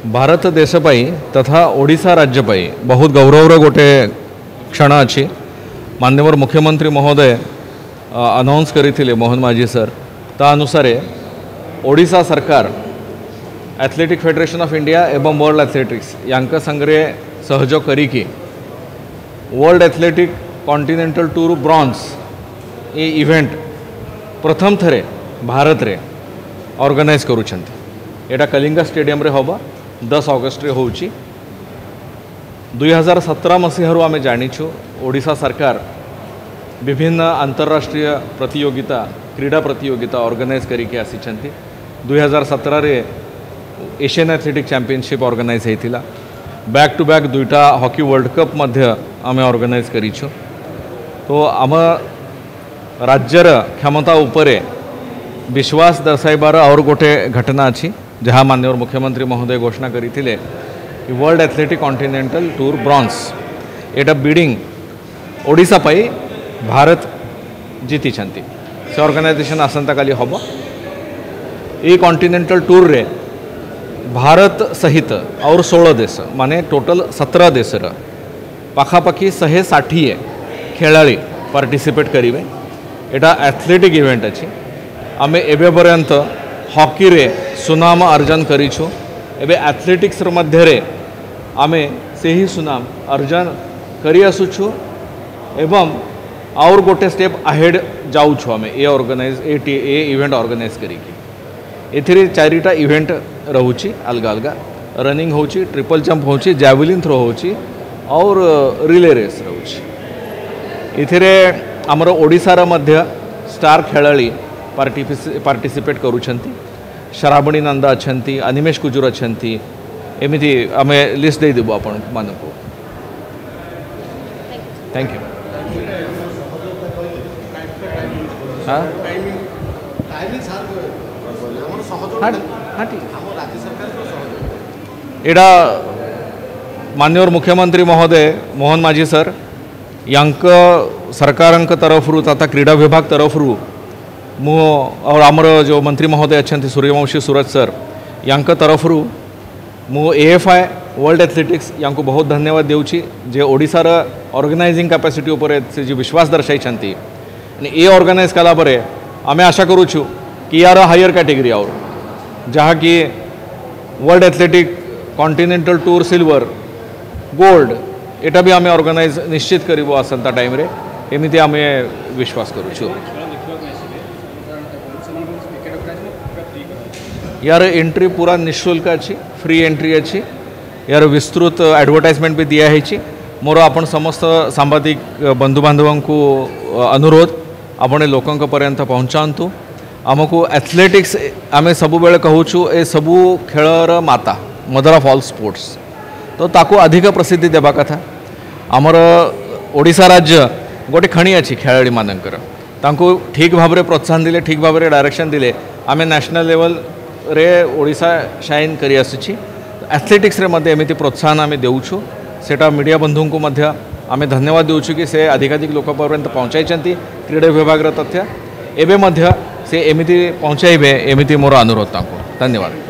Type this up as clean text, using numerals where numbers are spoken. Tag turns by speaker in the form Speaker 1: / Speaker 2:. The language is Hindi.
Speaker 1: भारत देश पाई तथा ओडिशा राज्य पाई बहुत गौरवर गोटे क्षण अच्छी माननीय मुख्यमंत्री महोदय अनाउंस करते मोहन माझी सर ता अनुसार ओडिशा सरकार एथलेटिक फेडरेशन ऑफ इंडिया एवं वर्ल्ड एथलेटिक्स यांका संग्रे सहयोग करिकी world athletic continental tour bronze ये इवेंट प्रथम थरे भारत रे ऑर्गेनाइज करुछंती। एटा कलिंगा स्टेडियम रे होबा 10 अगस्त रे होउची। 2017 मसीह आम जानिछु ओडिशा सरकार विभिन्न अंतरराष्ट्रीय प्रतियोगिता क्रीडा प्रतियोगिता ऑर्गेनाइज करिके आसीछंती। 2017 रे एशियन एथलेटिक चैंपियनशिप ऑर्गेनाइज होता। बैक टू बैक दुईटा हॉकी वर्ल्ड कप मध्य आम ऑर्गेनाइज करिछु। तो आम राज्यर क्षमता उपरे विश्वास दर्शाइबार और गोटे घटना अच्छी जहाँ माननीय मुख्यमंत्री महोदय घोषणा करते world athletic continental tour bronze एटा बिडिंग ओडिशा पाई भारत जीति से ऑर्गेनाइजेशन आसंता काली हम ये कॉन्टिनेंटल टूर रे भारत सहित और 16 देश माने टोटल 17 देश पाखापाखि 160 खेलाड़ी पार्टिसिपेट करेंगे। एटा एथलेटिक इवेंट अच्छी आम एवं पर्यंत हॉकी रे सुनाम अर्जन करिछु। एबे एथलेटिक्स मध्य रे आमे से ही सुनाम अर्जन करी आसुछु एवं और गोटे स्टेप अहेड जाऊछु आमे ए ऑर्गेनाइज ए इवेंट ऑर्गेनाइज करिकी। एथिरे चारिटा इवेंट रहुची अलग अलग रनिंग होची, ट्रिपल जंप होची, जैवलिन थ्रो होची और रिले रेस रहुची। एथिरे हमर ओडिशार मध्य स्टार खेलाड़ी पार्टिसिपेट करुछंती। श्रावणी नंदा अच्छी, अनिमेश कुजूर अच्छी, एमती आम लिस्ट दे देबू आपण मानकु। Thank you. हाँ हाँ ठीक। एटा माननीय मुख्यमंत्री महोदय मोहन माझी सर यांक सरकार तरफ तथा क्रीडा विभाग तरफ मु और आमर जो मंत्री महोदय अच्छा सूर्यवंशी सूरज सर यांक तरफ मु AFI वर्ल्ड एथलेटिक्स यांको बहुत धन्यवाद देउची जे ओडिशार ऑर्गेनाइजिंग कैपेसिटी उपर से जो विश्वास दर्शाई ये ऑर्गेनाइज कला परे आमे आशा करूछु कि यार हायर कैटेगरी और जहाँ कि world athletic continental tour silver gold एटा भी आमे ऑर्गेनाइज निश्चित करिबो आसंता टाइम रे एमिति आमे विश्वास करूछु। यार एंट्री पूरा निःशुल्क अच्छी, फ्री एंट्री अच्छी। यार विस्तृत एडवर्टाइजमेंट भी दिया है। मोर आपण समस्त सांबादिक बंधु बांधव को अनुरोध आपण लोकंक पर्यंत पहुँचातु। आमको एथलेटिक्स आमे सबु बेले कहूछु ए सबु खेलर माता मदर ऑफ ऑल स्पोर्ट्स तो ताको अधिक प्रसिद्धि देबा कथा। आमर ओडिशा राज्य गोटे खणी अच्छी खेलाड़ी मानकर तांको ठीक भाव में प्रोत्साहन दिले, ठीक भाव में डायरेक्शन दिले आमे नेशनल लेवल रे ओडिशा शाइन करी आसुची। एथलेटिक्स रे मध्य एमिति प्रोत्साहन आमे देउछु। सेटा मीडिया बंधु को मध्य आमे धन्यवाद देउछु कि से अधिकाधिक लोक पर्यंत पहुँचाई क्रीडा विभाग तथ्य एवं मध्य से एमिति पहुँचाइबे एमिति मोर अनुरोध तांको। धन्यवाद।